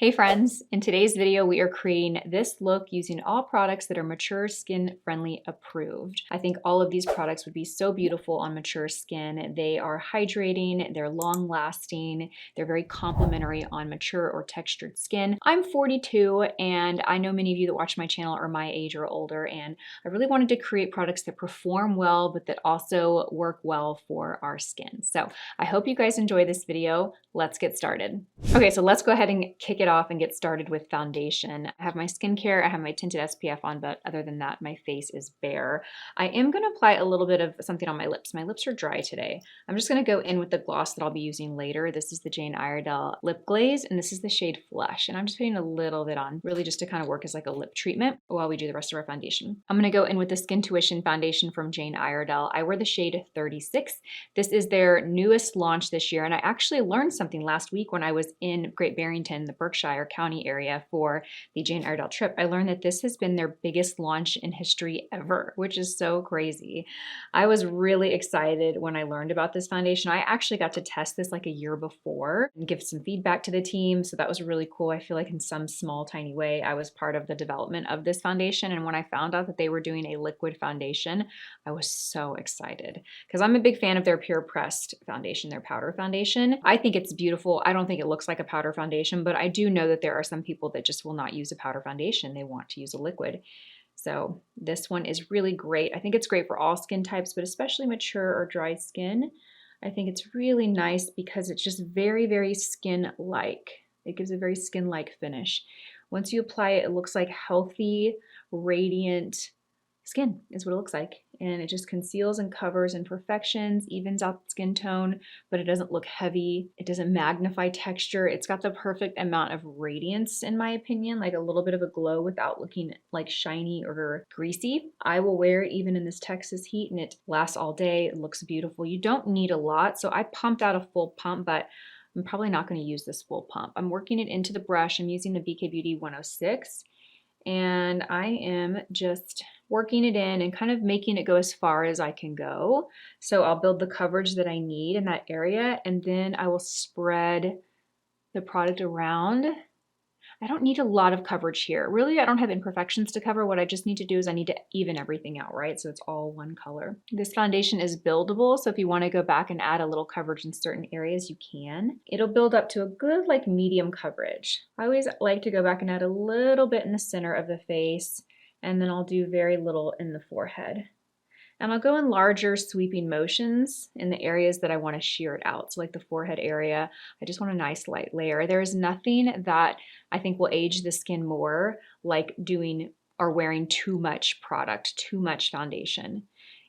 Hey friends, in today's video we are creating this look using all products that are mature skin friendly approved. I think all of these products would be so beautiful on mature skin. They are hydrating, they're long lasting, they're very complimentary on mature or textured skin. I'm 42 and I know many of you that watch my channel are my age or older, and I really wanted to create products that perform well but that also work well for our skin. So I hope you guys enjoy this video. Let's get started. Okay, so let's go ahead and kick it off and get started with foundation. I have my skincare, I have my tinted SPF on, but other than that, my face is bare. I am gonna apply a little bit of something on my lips. My lips are dry today. I'm just gonna go in with the gloss that I'll be using later. This is the Jane Iredale Lip Glaze, and this is the shade Flush. And I'm just putting a little bit on, really just to kind of work as like a lip treatment while we do the rest of our foundation. I'm gonna go in with the Skin Tuition foundation from Jane Iredale. I wear the shade 36. This is their newest launch this year, and I actually learned something last week when I was in Great Barrington, the Berkshire County area for the Jane Iredale trip. I learned that this has been their biggest launch in history ever, which is so crazy. I was really excited when I learned about this foundation. I actually got to test this like a year before and give some feedback to the team, so that was really cool. I feel like in some small tiny way I was part of the development of this foundation, and when I found out that they were doing a liquid foundation, I was so excited because I'm a big fan of their Pure Pressed foundation, their powder foundation. I think it's beautiful. I don't think it looks like a powder foundation, but I do know that there are some people that just will not use a powder foundation. They want to use a liquid. So this one is really great. I think it's great for all skin types, but especially mature or dry skin. I think it's really nice because it's just very, very skin-like. It gives a very skin-like finish. Once you apply it, it looks like healthy, radiant skin is what it looks like. And it just conceals and covers imperfections, evens out the skin tone, but it doesn't look heavy. It doesn't magnify texture. It's got the perfect amount of radiance, in my opinion, like a little bit of a glow without looking like shiny or greasy. I will wear it even in this Texas heat and it lasts all day. It looks beautiful. You don't need a lot. So I pumped out a full pump, but I'm probably not going to use this full pump. I'm working it into the brush. I'm using the BK Beauty 106. And I am just working it in and kind of making it go as far as I can go. So I'll build the coverage that I need in that area, and then I will spread the product around. I don't need a lot of coverage here. Really, I don't have imperfections to cover. What I just need to do is I need to even everything out, right? So it's all one color. This foundation is buildable, so if you want to go back and add a little coverage in certain areas, you can. It'll build up to a good like medium coverage. I always like to go back and add a little bit in the center of the face, and then I'll do very little in the forehead. And I'll go in larger sweeping motions in the areas that I want to sheer it out. So like the forehead area, I just want a nice light layer. There is nothing that I think will age the skin more like doing or wearing too much product, too much foundation.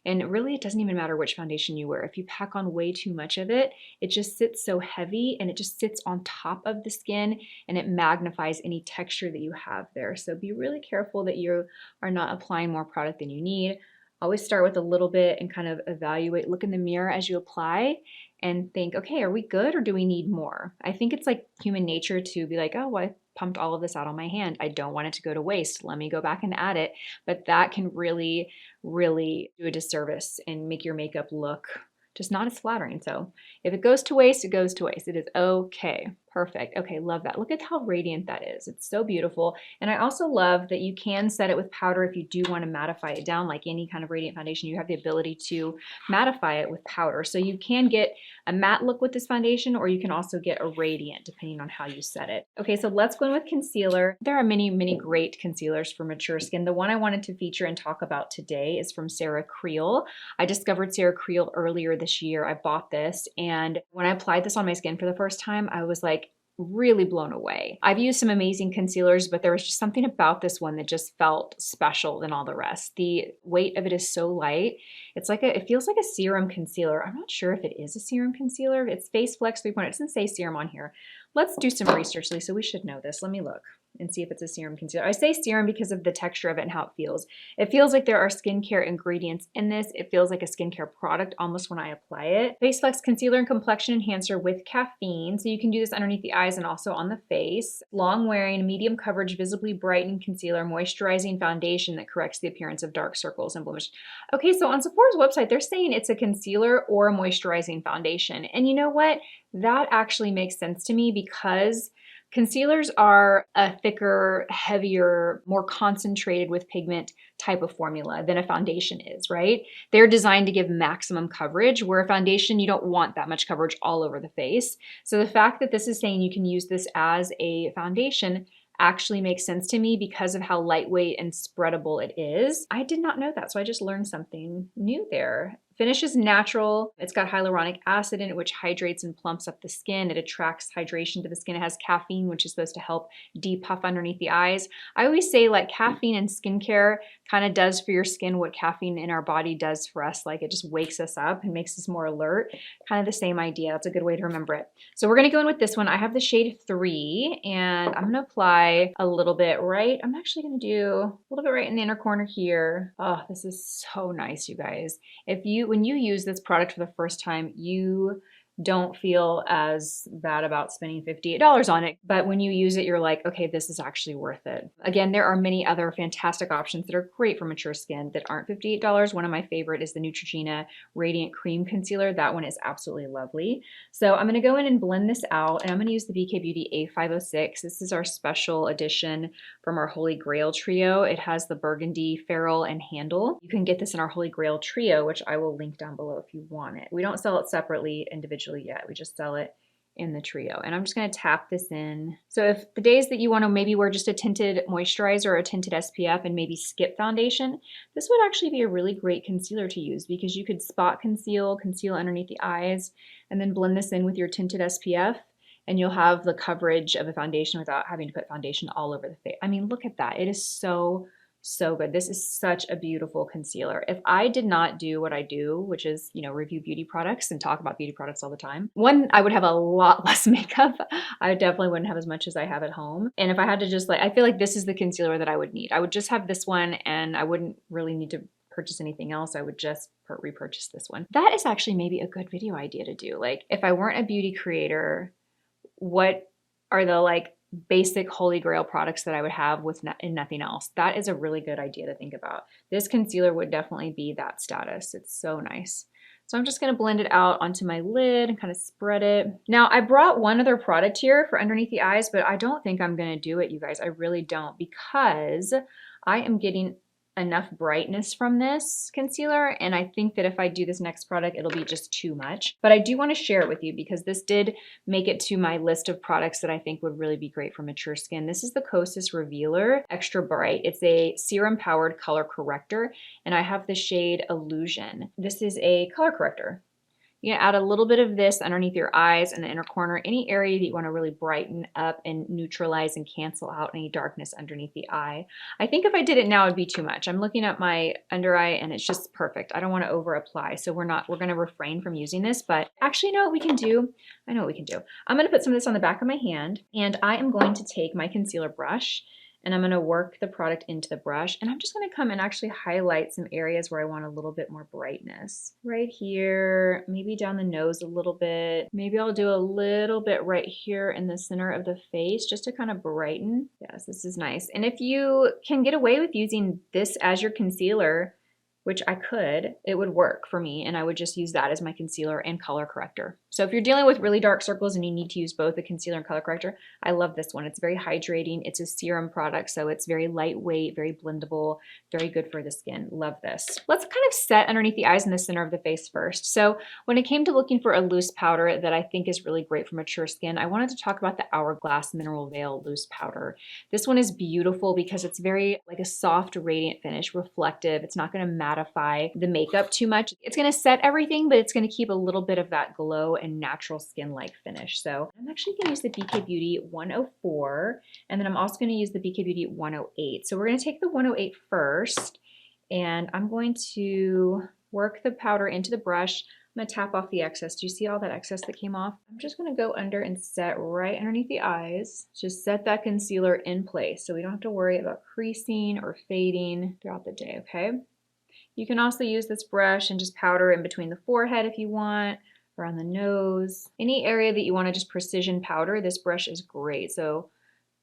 And really, it doesn't even matter which foundation you wear. If you pack on way too much of it, it just sits so heavy and it just sits on top of the skin and it magnifies any texture that you have there. So be really careful that you are not applying more product than you need. Always start with a little bit and kind of evaluate, look in the mirror as you apply and think, okay, are we good or do we need more? I think it's like human nature to be like, oh, well, I pumped all of this out on my hand. I don't want it to go to waste. Let me go back and add it. But that can really, really do a disservice and make your makeup look just not as flattering. So if it goes to waste, it goes to waste. It is okay. Perfect. Okay, love that. Look at how radiant that is. It's so beautiful. And I also love that you can set it with powder if you do want to mattify it down. Like any kind of radiant foundation, you have the ability to mattify it with powder. So you can get a matte look with this foundation, or you can also get a radiant depending on how you set it. Okay, so let's go in with concealer. There are many, many great concealers for mature skin. The one I wanted to feature and talk about today is from Sarah Creel. I discovered Sarah Creel earlier this year. I bought this, and when I applied this on my skin for the first time, I was like, really blown away. I've used some amazing concealers, but there was just something about this one that just felt special than all the rest. The weight of it is so light. It's like it feels like a serum concealer. I'm not sure if it is a serum concealer. It's Face Flex 3.0. It doesn't say serum on here. Let's do some research, Lisa. We should know this. Let me look and see if it's a serum concealer. I say serum because of the texture of it and how it feels. It feels like there are skincare ingredients in this. It feels like a skincare product almost when I apply it. Face Flex Concealer and Complexion Enhancer with caffeine. So you can do this underneath the eyes and also on the face. Long wearing, medium coverage, visibly brightening concealer, moisturizing foundation that corrects the appearance of dark circles and blemishes. Okay, so on Sephora's website, they're saying it's a concealer or a moisturizing foundation. And you know what? That actually makes sense to me because Concealers are a thicker, heavier, more concentrated with pigment type of formula than a foundation is, right? They're designed to give maximum coverage, where a foundation, you don't want that much coverage all over the face. So the fact that this is saying you can use this as a foundation actually makes sense to me because of how lightweight and spreadable it is. I did not know that, so I just learned something new there. Finish is natural. It's got hyaluronic acid in it, which hydrates and plumps up the skin. It attracts hydration to the skin. It has caffeine, which is supposed to help depuff underneath the eyes. I always say like caffeine in skincare kind of does for your skin what caffeine in our body does for us. Like it just wakes us up and makes us more alert. Kind of the same idea. That's a good way to remember it. So we're gonna go in with this one. I have the shade 3 and I'm gonna apply a little bit right. I'm actually gonna do a little bit right in the inner corner here. Oh, this is so nice, you guys. When you use this product for the first time, you don't feel as bad about spending $58 on it. But when you use it, you're like, okay, this is actually worth it. Again, there are many other fantastic options that are great for mature skin that aren't $58. One of my favorite is the Neutrogena Radiant Cream Concealer. That one is absolutely lovely. So I'm gonna go in and blend this out, and I'm gonna use the BK Beauty A506. This is our special edition from our Holy Grail trio. It has the burgundy, ferrule, and handle. You can get this in our Holy Grail trio, which I will link down below if you want it. We don't sell it separately individually yet. We just sell it in the trio. And I'm just going to tap this in. So if the days that you want to maybe wear just a tinted moisturizer or a tinted SPF and maybe skip foundation, this would actually be a really great concealer to use because you could spot conceal underneath the eyes, and then blend this in with your tinted SPF, and you'll have the coverage of a foundation without having to put foundation all over the face. I mean, look at that. It is so good. This is such a beautiful concealer. If I did not do what I do, which is, review beauty products and talk about beauty products all the time, one, I would have a lot less makeup. I definitely wouldn't have as much as I have at home. And if I had to just I feel like this is the concealer that I would need. I would just have this one and I wouldn't really need to purchase anything else. I would just repurchase this one. That is actually maybe a good video idea to do. Like if I weren't a beauty creator, what are the basic holy grail products that I would have and nothing else? That is a really good idea to think about. This concealer would definitely be that status. It's so nice. So I'm just going to blend it out onto my lid and kind of spread it. Now I brought one other product here for underneath the eyes, but I don't think I'm going to do it, you guys. I really don't, because I am getting enough brightness from this concealer, and I think that if I do this next product, it'll be just too much. But I do want to share it with you because this did make it to my list of products that I think would really be great for mature skin. This is the Kosas Revealer Extra Bright. It's a serum powered color corrector, and I have the shade Illusion. This is a color corrector. You can add a little bit of this underneath your eyes in the inner corner, any area that you want to really brighten up and neutralize and cancel out any darkness underneath the eye. I think if I did it now, it'd be too much. I'm looking at my under eye and it's just perfect. I don't want to over apply. So we're going to refrain from using this, but actually, you know what we can do? I know what we can do. I'm going to put some of this on the back of my hand, and I am going to take my concealer brush and I'm going to work the product into the brush, and I'm just going to come and actually highlight some areas where I want a little bit more brightness. Right here, maybe down the nose a little bit. Maybe I'll do a little bit right here in the center of the face just to kind of brighten. Yes, this is nice. And if you can get away with using this as your concealer, which I could, it would work for me, and I would just use that as my concealer and color corrector. So if you're dealing with really dark circles and you need to use both the concealer and color corrector, I love this one. It's very hydrating. It's a serum product, so it's very lightweight, very blendable, very good for the skin. Love this. Let's kind of set underneath the eyes in the center of the face first. So when it came to looking for a loose powder that I think is really great for mature skin, I wanted to talk about the Hourglass Mineral Veil Loose Powder. This one is beautiful because it's very like a soft, radiant finish, reflective. It's not going to mattify the makeup too much. It's going to set everything, but it's going to keep a little bit of that glow and natural skin-like finish. So I'm actually going to use the BK Beauty 104, and then I'm also going to use the BK Beauty 108. So we're going to take the 108 first, and I'm going to work the powder into the brush. I'm going to tap off the excess. Do you see all that excess that came off? I'm just going to go under and set right underneath the eyes. Just set that concealer in place so we don't have to worry about creasing or fading throughout the day, okay? You can also use this brush and just powder in between the forehead if you want, around the nose. Any area that you want to just precision powder, this brush is great. So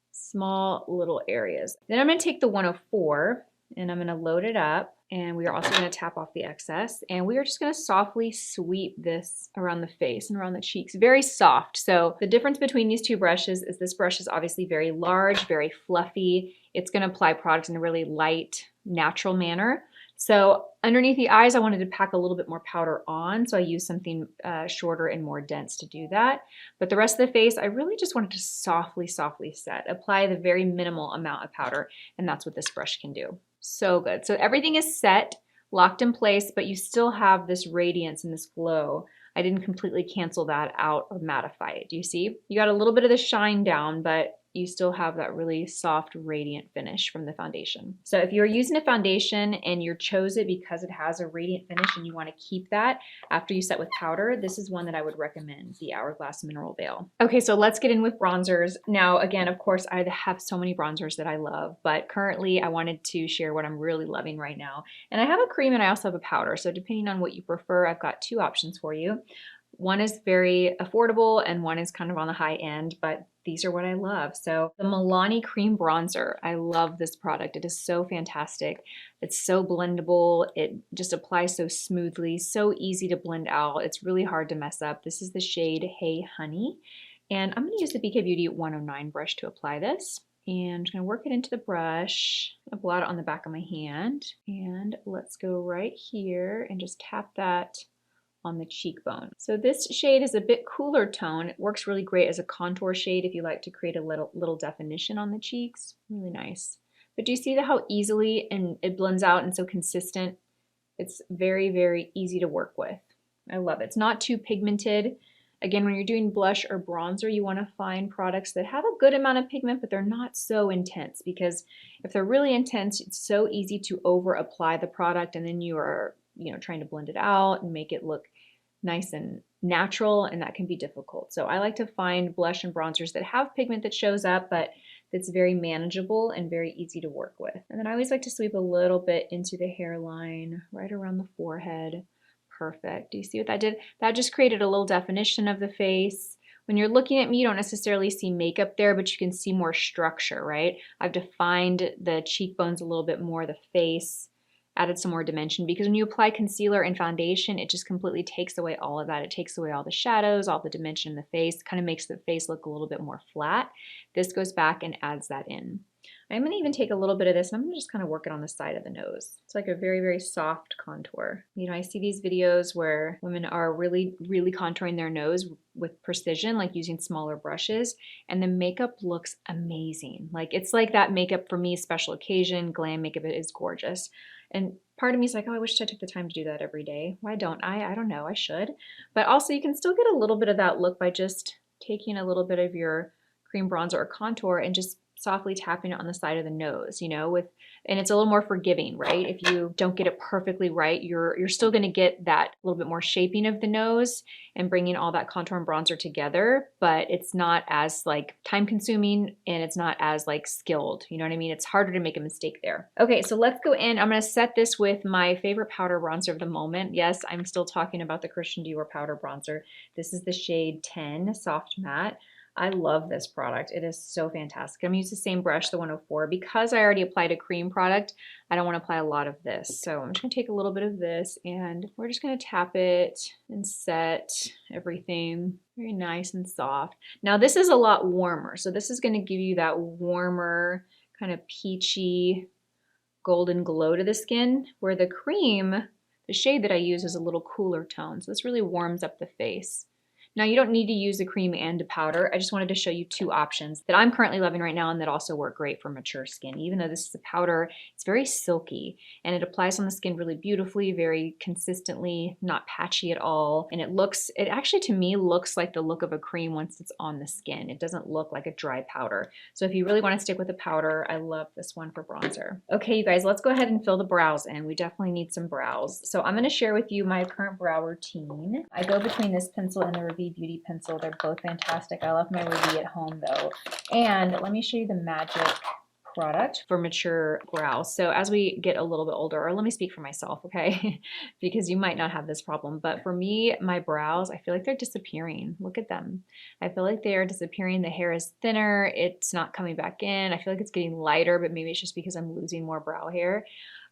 small little areas. Then I'm going to take the 104 and I'm going to load it up, And we are also going to tap off the excess, and we are just going to softly sweep this around the face and around the cheeks. Very soft. So the difference between these two brushes is this brush is obviously very large, very fluffy. It's going to apply products in a really light, natural manner. So underneath the eyes, I wanted to pack a little bit more powder on, so I used something shorter and more dense to do that. But the rest of the face, I really just wanted to softly set. Apply the very minimal amount of powder, and that's what this brush can do. So good. So everything is set, locked in place, but you still have this radiance and this glow. I didn't completely cancel that out or mattify it. Do you see? You got a little bit of the shine down, but you still have that really soft, radiant finish from the foundation. So if you're using a foundation and you chose it because it has a radiant finish and you want to keep that after you set with powder, this is one that I would recommend, the Hourglass Mineral Veil. Okay, so let's get in with bronzers. Now, again, of course, I have so many bronzers that I love, but currently I wanted to share what I'm really loving right now. And I have a cream and I also have a powder. So depending on what you prefer, I've got two options for you. One is very affordable and one is kind of on the high end, but these are what I love. So the Milani Cream Bronzer, I love this product. It is so fantastic. It's so blendable. It just applies so smoothly, so easy to blend out. It's really hard to mess up. This is the shade Hey Honey. And I'm gonna use the BK Beauty 109 brush to apply this. And I'm just gonna work it into the brush. I'll blot it on the back of my hand. And let's go right here and just tap that on the cheekbone. So this shade is a bit cooler tone. It works really great as a contour shade if you like to create a little definition on the cheeks. Really nice. But do you see how easily and it blends out and so consistent? It's very, very easy to work with. I love it. It's not too pigmented. Again, when you're doing blush or bronzer, you want to find products that have a good amount of pigment, but they're not so intense, because if they're really intense, it's so easy to over apply the product and then you are, trying to blend it out and make it look nice and natural, and that can be difficult. So I like to find blush and bronzers that have pigment that shows up, but that's very manageable and very easy to work with. And then I always like to sweep a little bit into the hairline, right around the forehead. Perfect. Do you see what that did? That just created a little definition of the face. When you're looking at me, you don't necessarily see makeup there, but you can see more structure, right? I've defined the cheekbones a little bit more, the face, added some more dimension, because when you apply concealer and foundation, it just completely takes away all of that. It takes away all the shadows, all the dimension in the face, kind of makes the face look a little bit more flat. This goes back and adds that in. I'm going to even take a little bit of this and I'm going to just kind of work it on the side of the nose. It's like a very, very soft contour. I see these videos where women are really, really contouring their nose with precision, like using smaller brushes, and the makeup looks amazing. Like, it's like that makeup for me, special occasion, glam makeup, it is gorgeous. And part of me is like, oh, I wish I took the time to do that every day. Why don't I? I don't know, I should. But also you can still get a little bit of that look by just taking a little bit of your cream bronzer or contour and just softly tapping it on the side of the nose, and it's a little more forgiving, right? If you don't get it perfectly right, you're still going to get that little bit more shaping of the nose and bringing all that contour and bronzer together, but it's not as time consuming and it's not as skilled, you know what I mean? It's harder to make a mistake there. Okay, so let's go in. I'm going to set this with my favorite powder bronzer of the moment. Yes, I'm still talking about the Christian Dior powder bronzer. This is the shade 10 Soft Matte. I love this product. It is so fantastic. I'm going to use the same brush, the 104. Because I already applied a cream product, I don't want to apply a lot of this. So I'm just going to take a little bit of this and we're just going to tap it and set everything very nice and soft. Now this is a lot warmer. So this is going to give you that warmer, kind of peachy, golden glow to the skin, where the cream, the shade that I use, is a little cooler tone. So this really warms up the face. Now you don't need to use the cream and a powder. I just wanted to show you two options that I'm currently loving right now and that also work great for mature skin. Even though this is a powder, it's very silky and it applies on the skin really beautifully, very consistently, not patchy at all. And it actually to me looks like the look of a cream once it's on the skin. It doesn't look like a dry powder. So if you really want to stick with a powder, I love this one for bronzer. Okay, you guys, let's go ahead and fill the brows in. We definitely need some brows. So I'm going to share with you my current brow routine. I go between this pencil and the Reveal Beauty pencil. They're both fantastic. I love my Reveal at home though. And let me show you the magic product for mature brows. So as we get a little bit older, or let me speak for myself, okay? Because you might not have this problem, but for me, my brows, I feel like they're disappearing. Look at them. I feel like they are disappearing. The hair is thinner. It's not coming back in. I feel like it's getting lighter, but maybe it's just because I'm losing more brow hair.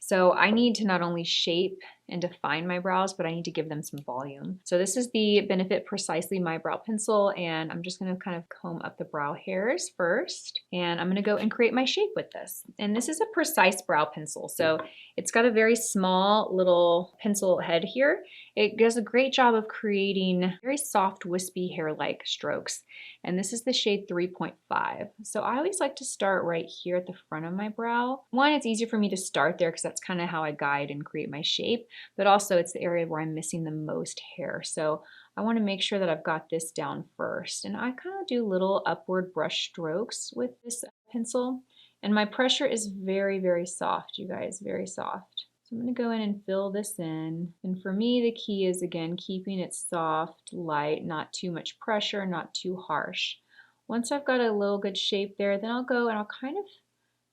So I need to not only shape and define my brows, but I need to give them some volume. So this is the Benefit Precisely My Brow Pencil, and I'm just gonna kind of comb up the brow hairs first, and I'm gonna go and create my shape with this. And this is a precise brow pencil, so it's got a very small little pencil head here. It does a great job of creating very soft, wispy hair-like strokes. And this is the shade 3.5. So I always like to start right here at the front of my brow. One, it's easier for me to start there because that's kind of how I guide and create my shape, but also it's the area where I'm missing the most hair. So I want to make sure that I've got this down first. And I kind of do little upward brush strokes with this pencil. And my pressure is very, very soft, you guys, very soft. So I'm going to go in and fill this in. And for me, the key is, again, keeping it soft, light, not too much pressure, not too harsh. Once I've got a little good shape there, then I'll go and I'll kind of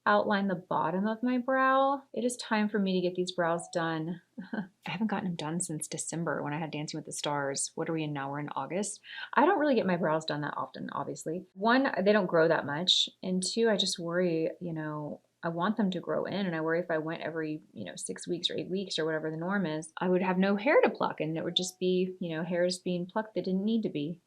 outline the bottom of my brow. It is time for me to get these brows done. I haven't gotten them done since December when I had Dancing with the Stars. What are we in now? We're in August. I don't really get my brows done that often, obviously. One, they don't grow that much. And two, I just worry, you know, I want them to grow in, and I worry if I went every, 6 weeks or 8 weeks or whatever the norm is, I would have no hair to pluck, and it would just be, hairs being plucked that didn't need to be.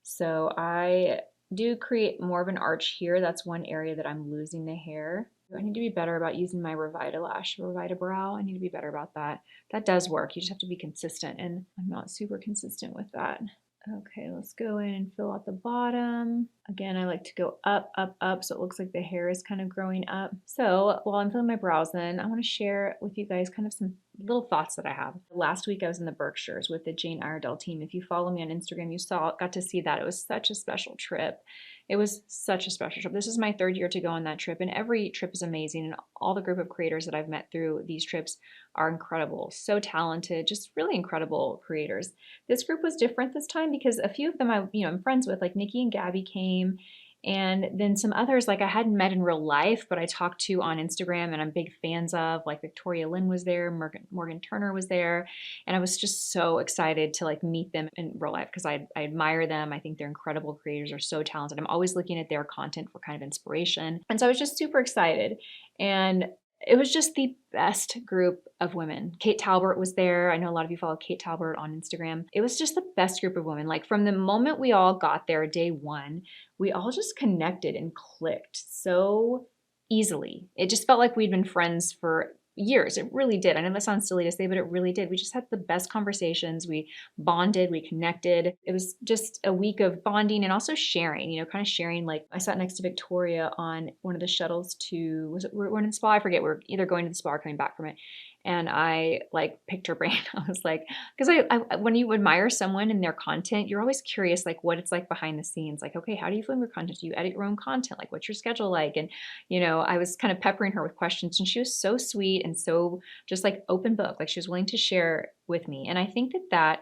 So I do create more of an arch here. That's one area that I'm losing the hair. I need to be better about using my Revita lash, Revita brow. I need to be better about that. That does work. You just have to be consistent, and I'm not super consistent with that. Okay, let's go in and fill out the bottom. Again, I like to go up, up, up, so it looks like the hair is kind of growing up. So while I'm filling my brows in, I want to share with you guys kind of some little thoughts that I have. Last week I was in the Berkshires with the Jane Iredale team. If you follow me on Instagram, got to see that. It was such a special trip. It was such a special trip. This is my 3rd year to go on that trip, and every trip is amazing. And all the group of creators that I've met through these trips are incredible, so talented, just really incredible creators. This group was different this time because a few of them I'm friends with, like Nikki and Gabby came, and then some others like I hadn't met in real life, but I talked to on Instagram and I'm big fans of, like Victoria Lynn was there, Morgan Turner was there, and I was just so excited to like meet them in real life because I admire them. I think they're incredible creators, are so talented. I'm always looking at their content for kind of inspiration. And so I was just super excited. And it was just the best group of women. Kate Talbert was there. I know a lot of you follow Kate Talbert on Instagram. It was just the best group of women. Like from the moment we all got there, day one, we all just connected and clicked so easily. It just felt like we'd been friends for years. It really did. I know that sounds silly to say, but it really did. We just had the best conversations. We bonded, we connected. It was just a week of bonding and also sharing, kind of sharing. Like I sat next to Victoria on one of the shuttles to, we're in the spa? I forget. We're either going to the spa or coming back from it. And I like picked her brain. I was like, because I when you admire someone and their content, you're always curious, like what it's like behind the scenes. Like, okay, how do you film your content? Do you edit your own content? Like, what's your schedule like? And, I was kind of peppering her with questions, and she was so sweet and so just like open book. Like she was willing to share with me. And I think that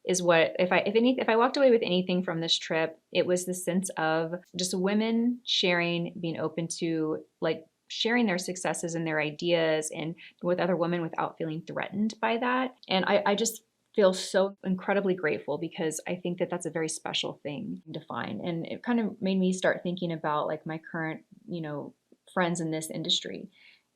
is what, if I walked away with anything from this trip, it was the sense of just women sharing, being open to like sharing their successes and their ideas and with other women without feeling threatened by that. And I just feel so incredibly grateful because I think that that's a very special thing to find. And it kind of made me start thinking about like my current, friends in this industry.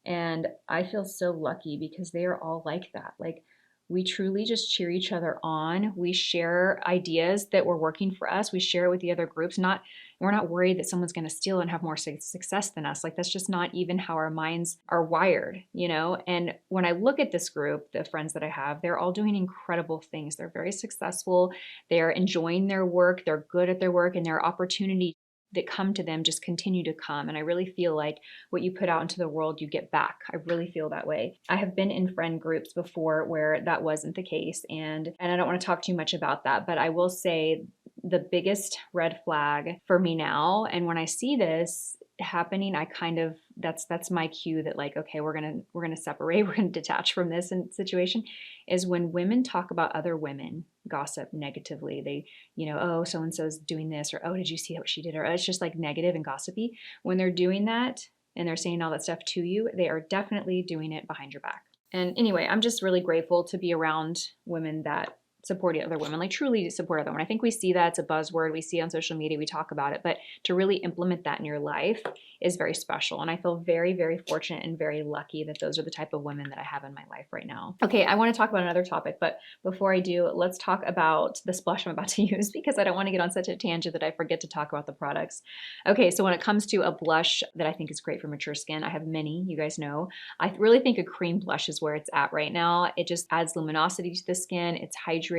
And I feel so lucky because they are all like that. Like we truly just cheer each other on. We share ideas that were working for us. We share it with the other groups. We're not worried that someone's going to steal and have more success than us. Like that's just not even how our minds are wired, And when I look at this group, the friends that I have, they're all doing incredible things. They're very successful. They're enjoying their work. They're good at their work, and their opportunities that come to them just continue to come. And I really feel like what you put out into the world, you get back. I really feel that way. I have been in friend groups before where that wasn't the case. And I don't want to talk too much about that, but I will say the biggest red flag for me now, and when I see this happening, I kind of, that's my cue that like, okay, we're gonna separate, we're gonna detach from this situation, is when women talk about other women, gossip negatively. They, oh, so-and-so's doing this, or oh, did you see what she did? Or it's just like negative and gossipy. When they're doing that and they're saying all that stuff to you, they are definitely doing it behind your back. And anyway, I'm just really grateful to be around women that support other women, like truly support other women. I think we see that, it's a buzzword, we see it on social media, we talk about it, but to really implement that in your life is very special. And I feel very, very fortunate and very lucky that those are the type of women that I have in my life right now. Okay, I want to talk about another topic, but before I do, let's talk about this blush I'm about to use because I don't want to get on such a tangent that I forget to talk about the products. Okay, so when it comes to a blush that I think is great for mature skin, I have many, you guys know. I really think a cream blush is where it's at right now. It just adds luminosity to the skin, it's hydrating.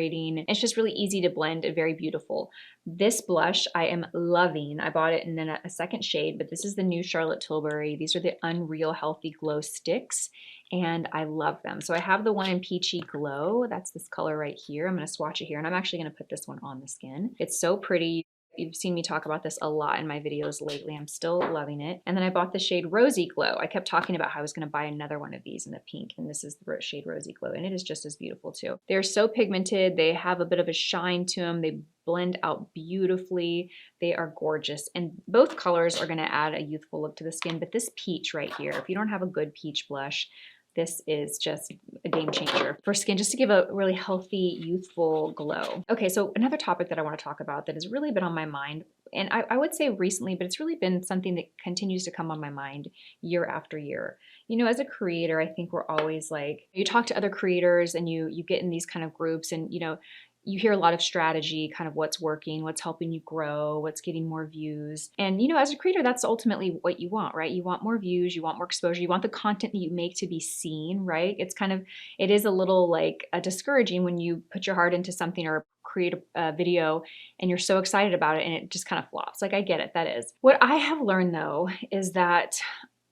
It's just really easy to blend and very beautiful. This blush I am loving. I bought it in a second shade, but this is the new Charlotte Tilbury. These are the Unreal Healthy Glow Sticks, and I love them. So I have the one in Peachy Glow. That's this color right here. I'm going to swatch it here, and I'm actually going to put this one on the skin. It's so pretty. You've seen me talk about this a lot in my videos lately. I'm still loving it. And then I bought the shade Rosy Glow. I kept talking about how I was going to buy another one of these in the pink, and this is the shade Rosy Glow, and it is just as beautiful too. They're so pigmented. They have a bit of a shine to them. They blend out beautifully. They are gorgeous, and both colors are going to add a youthful look to the skin. But this peach right here, if you don't have a good peach blush, this is just a game changer for skin, just to give a really healthy, youthful glow. Okay, so another topic that I want to talk about that has really been on my mind, and I would say recently, but it's really been something that continues to come on my mind year after year. You know, as a creator, I think we're always like, you talk to other creators and you get in these kind of groups, and you know, you hear a lot of strategy, kind of what's working, what's helping you grow, what's getting more views. And you know, as a creator, that's ultimately what you want, right? You want more views, you want more exposure, you want the content that you make to be seen, right? It's kind of, it is a little like discouraging when you put your heart into something or create a video and you're so excited about it and it just kind of flops. Like, I get it, that is. What I have learned though is that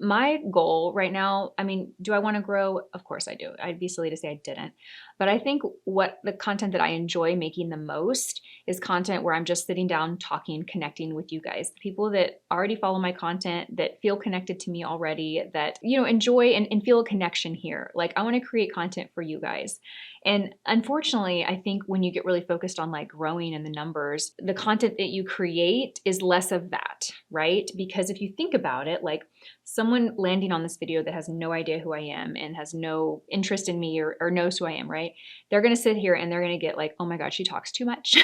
my goal right now, I mean, do I want to grow? Of course I do. I'd be silly to say I didn't. But I think what the content that I enjoy making the most is content where I'm just sitting down, talking, connecting with you guys. The people that already follow my content, that feel connected to me already, that, you know, enjoy and feel a connection here. Like, I want to create content for you guys. And unfortunately, I think when you get really focused on like growing and the numbers, the content that you create is less of that, right? Because if you think about it, like someone landing on this video that has no idea who I am and has no interest in me or knows who I am, right? They're going to sit here and they're going to get like, oh my God, she talks too much.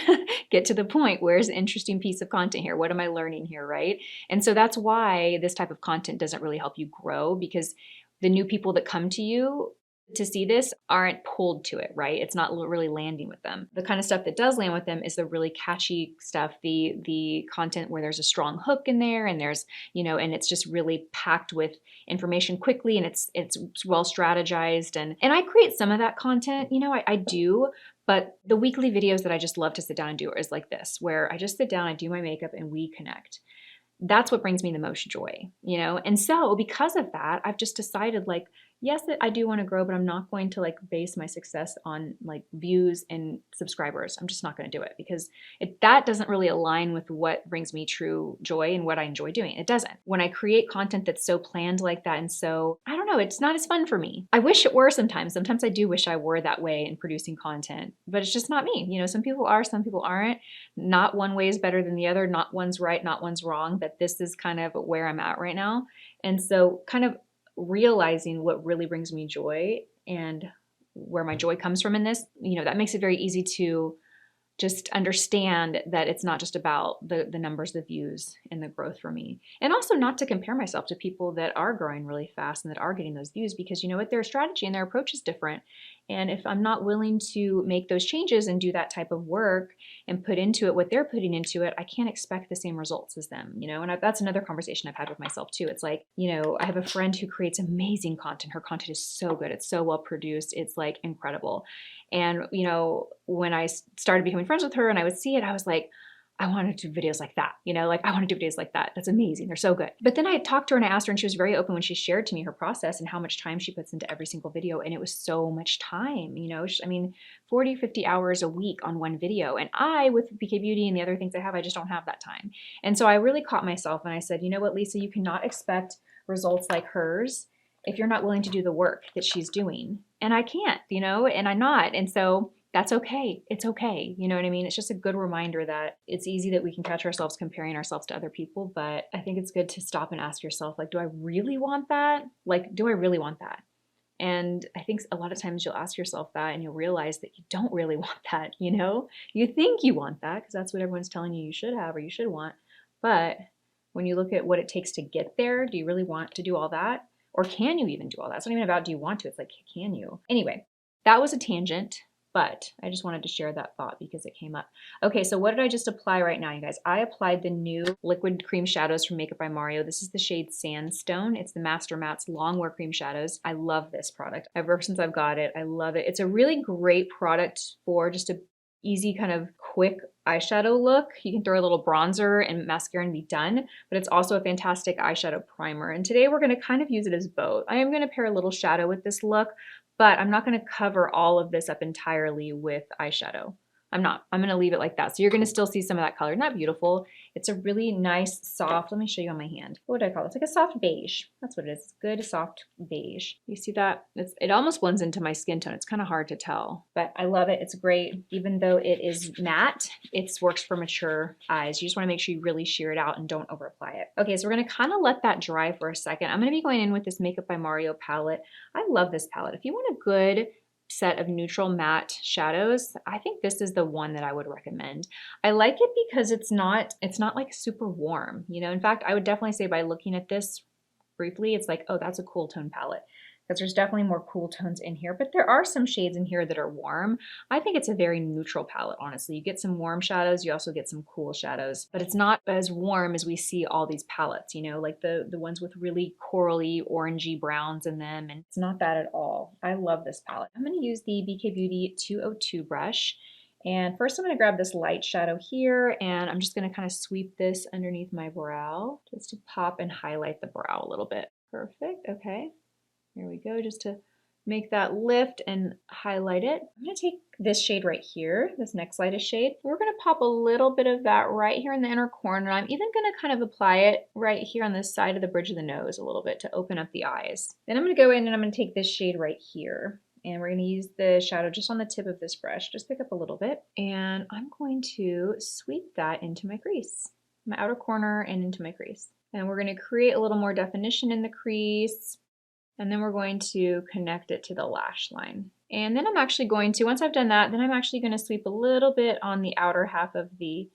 Get to the point. Where's an interesting piece of content here? What am I learning here, right? And so that's why this type of content doesn't really help you grow, because the new people that come to you to see this aren't pulled to it, right? It's not really landing with them. The kind of stuff that does land with them is the really catchy stuff, the content where there's a strong hook in there and there's, you know, and it's just really packed with information quickly and it's well strategized. And I create some of that content, you know, I do, but the weekly videos that I just love to sit down and do is like this, where I just sit down, I do my makeup and we connect. That's what brings me the most joy, you know? And so because of that, I've just decided like, yes, that I do want to grow, but I'm not going to like base my success on like views and subscribers. I'm just not going to do it because that doesn't really align with what brings me true joy and what I enjoy doing. It doesn't. When I create content that's so planned like that and so, I don't know, it's not as fun for me. I wish it were sometimes. Sometimes I do wish I were that way in producing content, but it's just not me. You know, some people are, some people aren't. Not one way is better than the other. Not one's right, not one's wrong, but this is kind of where I'm at right now. And so kind of realizing what really brings me joy and where my joy comes from in this, you know, that makes it very easy to just understand that it's not just about the numbers, the views, and the growth for me. And also not to compare myself to people that are growing really fast and that are getting those views, because you know what, their strategy and their approach is different. And if I'm not willing to make those changes and do that type of work and put into it what they're putting into it, I can't expect the same results as them, you know? And that's another conversation I've had with myself too. It's like, you know, I have a friend who creates amazing content. Her content is so good. It's so well produced. It's like incredible. And, you know, when I started becoming friends with her and I would see it, I was like, I want to do videos like that, you know, like I want to do videos like that. That's amazing. They're so good. But then I talked to her and I asked her, and she was very open when she shared to me her process and how much time she puts into every single video. And it was so much time, you know, I mean, 40, 50 hours a week on one video. And I, with BK Beauty and the other things I have, I just don't have that time. And so I really caught myself and I said, you know what, Lisa, you cannot expect results like hers if you're not willing to do the work that she's doing. And I can't, you know, and I'm not. And so that's okay. It's okay. You know what I mean? It's just a good reminder that it's easy that we can catch ourselves comparing ourselves to other people, but I think it's good to stop and ask yourself, like, do I really want that? Like, do I really want that? And I think a lot of times you'll ask yourself that and you'll realize that you don't really want that, you know? You think you want that because that's what everyone's telling you you should have or you should want. But when you look at what it takes to get there, do you really want to do all that? Or can you even do all that? It's not even about do you want to, it's like, can you? Anyway, that was a tangent, but I just wanted to share that thought because it came up. Okay, so what did I just apply right now, you guys? I applied the new liquid cream shadows from Makeup by Mario. This is the shade Sandstone. It's the Master Matte's Longwear Cream Shadows. I love this product. Ever since I've got it, I love it. It's a really great product for just a easy kind of quick eyeshadow look. You can throw a little bronzer and mascara and be done, but it's also a fantastic eyeshadow primer. And today we're going to kind of use it as both. I am going to pair a little shadow with this look, but I'm not going to cover all of this up entirely with eyeshadow. I'm not. I'm going to leave it like that. So you're going to still see some of that color. Isn't that beautiful? It's a really nice, soft, let me show you on my hand. What would I call it? It's like a soft beige. That's what it is. It's good, soft beige. You see that? It almost blends into my skin tone. It's kind of hard to tell, but I love it. It's great. Even though it is matte, it works for mature eyes. You just want to make sure you really sheer it out and don't over apply it. Okay, so we're going to kind of let that dry for a second. I'm going to be going in with this Makeup by Mario palette. I love this palette. If you want a good set of neutral matte shadows, I think this is the one that I would recommend. I like it because it's not like super warm, you know. In fact, I would definitely say by looking at this briefly, it's like, oh, that's a cool tone palette. Because there's definitely more cool tones in here, but there are some shades in here that are warm. I think it's a very neutral palette, honestly. You get some warm shadows, you also get some cool shadows, but it's not as warm as we see all these palettes, you know, like the ones with really corally, orangey browns in them, and it's not that at all. I love this palette. I'm gonna use the BK Beauty 202 brush. And first I'm going to grab this light shadow here, and I'm just going to kind of sweep this underneath my brow just to pop and highlight the brow a little bit. Perfect, okay. Here we go, just to make that lift and highlight it. I'm going to take this shade right here, this next lightest shade. We're going to pop a little bit of that right here in the inner corner. I'm even going to kind of apply it right here on the side of the bridge of the nose a little bit to open up the eyes. Then I'm going to go in and I'm going to take this shade right here. And we're going to use the shadow just on the tip of this brush. Just pick up a little bit. And I'm going to sweep that into my crease, my outer corner and into my crease. And we're going to create a little more definition in the crease. And then we're going to connect it to the lash line. And then I'm actually going to, once I've done that, then I'm actually going to sweep a little bit on the outer half of the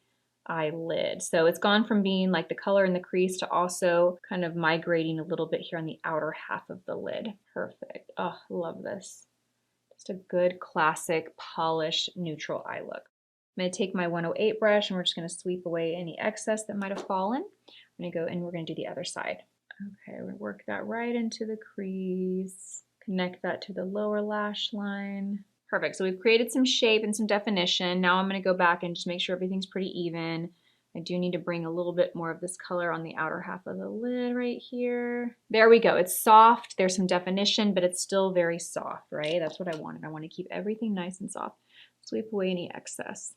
eyelid. So it's gone from being like the color in the crease to also kind of migrating a little bit here on the outer half of the lid. Perfect. Oh, love this. Just a good classic polished neutral eye look. I'm going to take my 108 brush and we're just going to sweep away any excess that might have fallen. I'm going to go and we're going to do the other side. Okay, we're going to work that right into the crease, connect that to the lower lash line. Perfect, so we've created some shape and some definition. Now I'm going to go back and just make sure everything's pretty even. I do need to bring a little bit more of this color on the outer half of the lid right here. There we go, it's soft, there's some definition, but it's still very soft, right? That's what I wanted. I want to keep everything nice and soft. Sweep away any excess.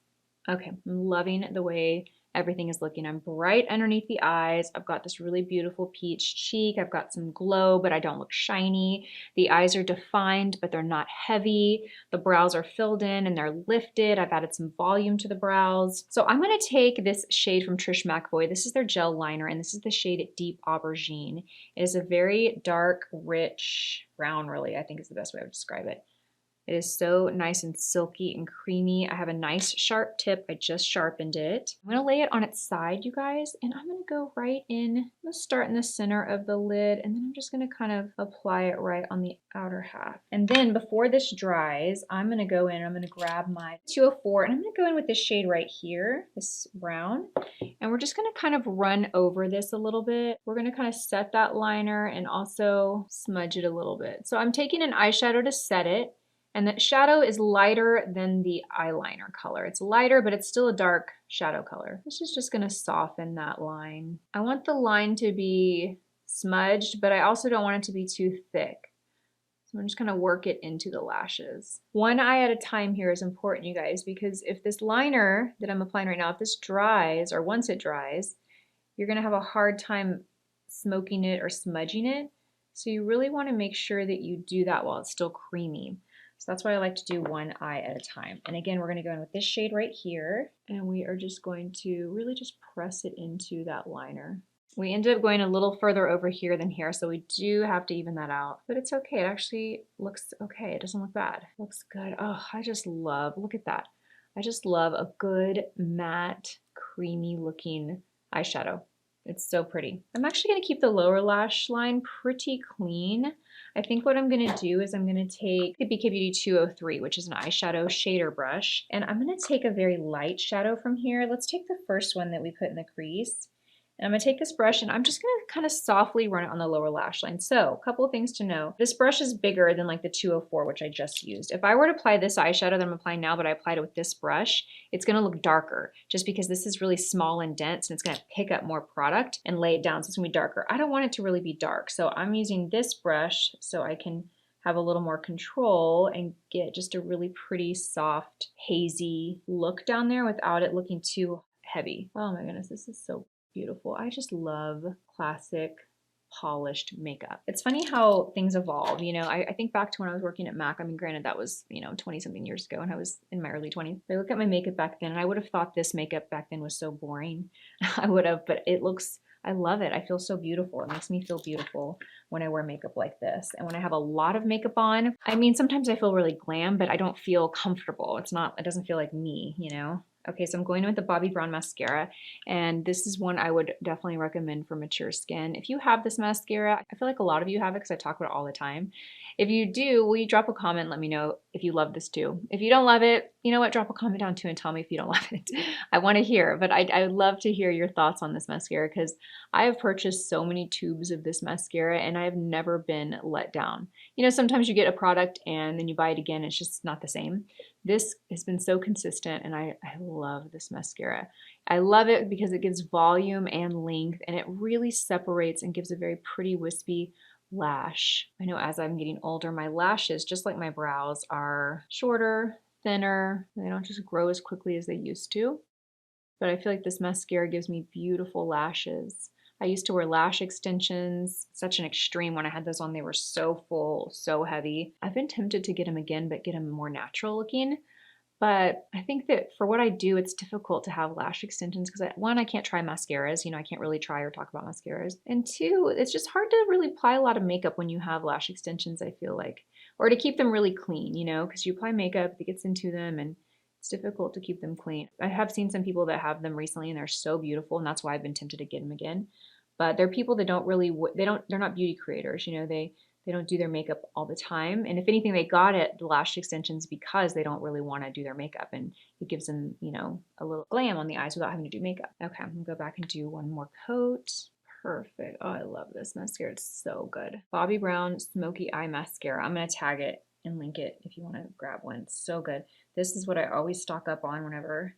Okay, I'm loving the way everything is looking. I'm bright underneath the eyes. I've got this really beautiful peach cheek. I've got some glow, but I don't look shiny. The eyes are defined, but they're not heavy. The brows are filled in and they're lifted. I've added some volume to the brows. So I'm going to take this shade from Trish McEvoy. This is their gel liner, and this is the shade Deep Aubergine. It is a very dark, rich brown, really, I think is the best way I would describe it. It is so nice and silky and creamy. I have a nice sharp tip. I just sharpened it. I'm going to lay it on its side, you guys, and I'm going to go right in. I'm going to start in the center of the lid, and then I'm just going to kind of apply it right on the outer half. And then before this dries, I'm going to go in, I'm going to grab my 204, and I'm going to go in with this shade right here, this brown, and we're just going to kind of run over this a little bit. We're going to kind of set that liner and also smudge it a little bit. So I'm taking an eyeshadow to set it. And the shadow is lighter than the eyeliner color. It's lighter, but it's still a dark shadow color. This is just gonna soften that line. I want the line to be smudged, but I also don't want it to be too thick. So I'm just gonna work it into the lashes. One eye at a time here is important, you guys, because if this liner that I'm applying right now, if this dries, or once it dries, you're gonna have a hard time smoking it or smudging it. So you really wanna make sure that you do that while it's still creamy. So that's why I like to do one eye at a time. And again, we're going to go in with this shade right here, and we are just going to really just press it into that liner. We ended up going a little further over here than here, so we do have to even that out. But it's okay. It actually looks okay. It doesn't look bad. It looks good. Oh, I just love, look at that. I just love a good matte, creamy looking eyeshadow. It's so pretty. I'm actually going to keep the lower lash line pretty clean. I think what I'm going to do is I'm going to take the BK Beauty 203, which is an eyeshadow shader brush, and I'm going to take a very light shadow from here. Let's take the first one that we put in the crease. And I'm going to take this brush and I'm just going to kind of softly run it on the lower lash line. So a couple of things to know. This brush is bigger than like the 204, which I just used. If I were to apply this eyeshadow that I'm applying now, but I applied it with this brush, it's going to look darker just because this is really small and dense and it's going to pick up more product and lay it down. So it's going to be darker. I don't want it to really be dark. So I'm using this brush so I can have a little more control and get just a really pretty soft, hazy look down there without it looking too heavy. Oh my goodness, this is so beautiful. I just love classic polished makeup. It's funny how things evolve. You know, I think back to when I was working at MAC. I mean, granted, that was, 20 something years ago and I was in my early 20s. But I look at my makeup back then and I would have thought this makeup back then was so boring. I would have, but it looks, I love it. I feel so beautiful. It makes me feel beautiful when I wear makeup like this. And when I have a lot of makeup on, I mean, sometimes I feel really glam, but I don't feel comfortable. It doesn't feel like me, you know? Okay, so I'm going in with the Bobbi Brown mascara, and this is one I would definitely recommend for mature skin. If you have this mascara, I feel like a lot of you have it because I talk about it all the time. If you do, will you drop a comment and let me know if you love this too? If you don't love it, you know what, drop a comment down too and tell me if you don't love it. I want to hear, but I would love to hear your thoughts on this mascara because I have purchased so many tubes of this mascara and I have never been let down. You know, sometimes you get a product and then you buy it again, it's just not the same. This has been so consistent and I love this mascara. I love it because it gives volume and length and it really separates and gives a very pretty wispy lash. I know as I'm getting older, my lashes, just like my brows, are shorter, thinner. They don't just grow as quickly as they used to. But I feel like this mascara gives me beautiful lashes. I used to wear lash extensions, such an extreme. When I had those on, they were so full, so heavy. I've been tempted to get them again, but get them more natural looking. But I think that for what I do, it's difficult to have lash extensions because one, I can't try mascaras. You know, I can't really try or talk about mascaras. And two, it's just hard to really apply a lot of makeup when you have lash extensions, I feel like. Or to keep them really clean, you know, because you apply makeup, it gets into them and it's difficult to keep them clean. I have seen some people that have them recently and they're so beautiful and that's why I've been tempted to get them again. But they're people that don't really, they're not beauty creators, you know, they don't do their makeup all the time. And if anything, they got it, the lash extensions, because they don't really want to do their makeup. And it gives them, you know, a little glam on the eyes without having to do makeup. Okay, I'm going to go back and do one more coat. Perfect. Oh, I love this mascara. It's so good. Bobbi Brown Smoky Eye Mascara. I'm going to tag it and link it if you want to grab one. It's so good. This is what I always stock up on whenever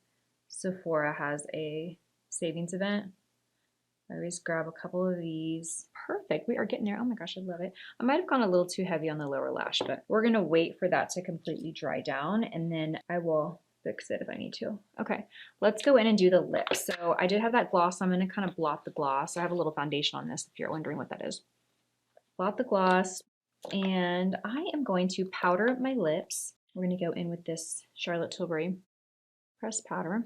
Sephora has a savings event. I always grab a couple of these. Perfect, we are getting there. Oh my gosh, I love it. I might have gone a little too heavy on the lower lash, but we're gonna wait for that to completely dry down and then I will fix it if I need to. Okay, let's go in and do the lips. So I did have that gloss. I'm gonna kind of blot the gloss. I have a little foundation on this if you're wondering what that is. Blot the gloss and I am going to powder my lips. We're gonna go in with this Charlotte Tilbury pressed powder.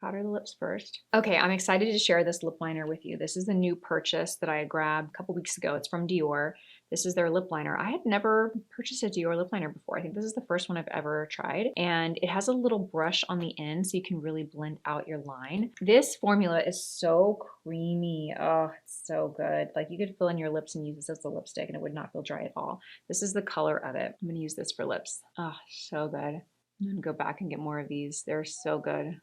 Powder the lips first. Okay, I'm excited to share this lip liner with you. This is the new purchase that I grabbed a couple weeks ago. It's from Dior. This is their lip liner. I had never purchased a Dior lip liner before. I think this is the first one I've ever tried. And it has a little brush on the end so you can really blend out your line. This formula is so creamy. Oh, it's so good. Like you could fill in your lips and use this as a lipstick and it would not feel dry at all. This is the color of it. I'm gonna use this for lips. Oh, so good. I'm gonna go back and get more of these. They're so good.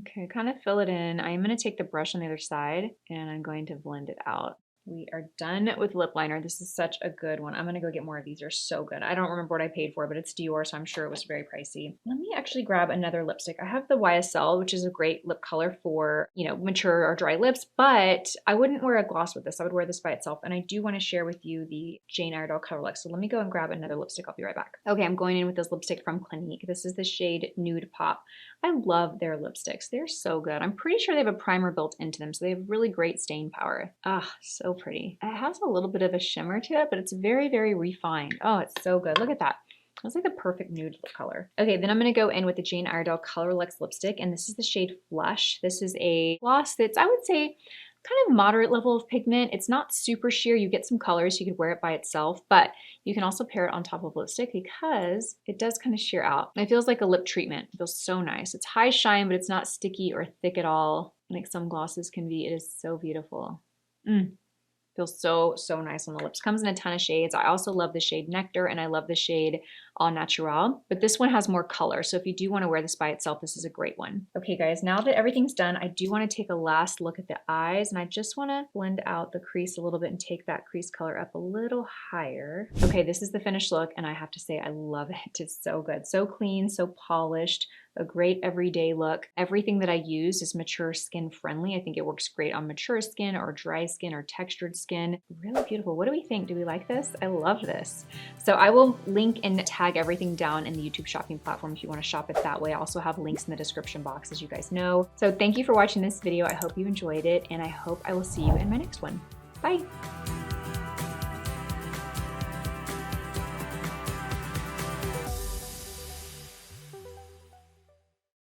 Okay, kind of fill it in. I'm going to take the brush on the other side and I'm going to blend it out. We are done with lip liner. This is such a good one. I'm going to go get more of these. They're so good. I don't remember what I paid for, but it's Dior, so I'm sure it was very pricey. Let me actually grab another lipstick. I have the YSL, which is a great lip color for, you know, mature or dry lips, but I wouldn't wear a gloss with this. I would wear this by itself. And I do want to share with you the Jane Iredale Color Luxe. So let me go and grab another lipstick. I'll be right back. Okay, I'm going in with this lipstick from Clinique. This is the shade Nude Pop. I love their lipsticks. They're so good. I'm pretty sure they have a primer built into them, so they have really great stain power. Ah, so pretty. It has a little bit of a shimmer to it, but it's very, very refined. Oh, it's so good. Look at that. That's like the perfect nude color. Okay, then I'm going to go in with the Jane Iredale Color Luxe lipstick, and this is the shade Flush. This is a gloss that's, I would say, kind of moderate level of pigment. It's not super sheer. You get some colors. You could wear it by itself, but you can also pair it on top of lipstick because it does kind of sheer out. It feels like a lip treatment. It feels so nice. It's high shine, but it's not sticky or thick at all, like some glosses can be. It is so beautiful. Feels so, so nice on the lips. Comes in a ton of shades. I also love the shade Nectar and I love the shade Au Naturel, but this one has more color. So if you do want to wear this by itself, this is a great one. Okay guys, now that everything's done, I do want to take a last look at the eyes and I just want to blend out the crease a little bit and take that crease color up a little higher. Okay, this is the finished look and I have to say I love it. It's so good. So clean, so polished. A great everyday look. Everything that I use is mature skin friendly. I think it works great on mature skin or dry skin or textured skin. Really beautiful. What do we think? Do we like this? I love this. So I will link and tag everything down in the YouTube shopping platform if you want to shop it that way. I also have links in the description box, as you guys know. So thank you for watching this video. I hope you enjoyed it and I hope I will see you in my next one. Bye.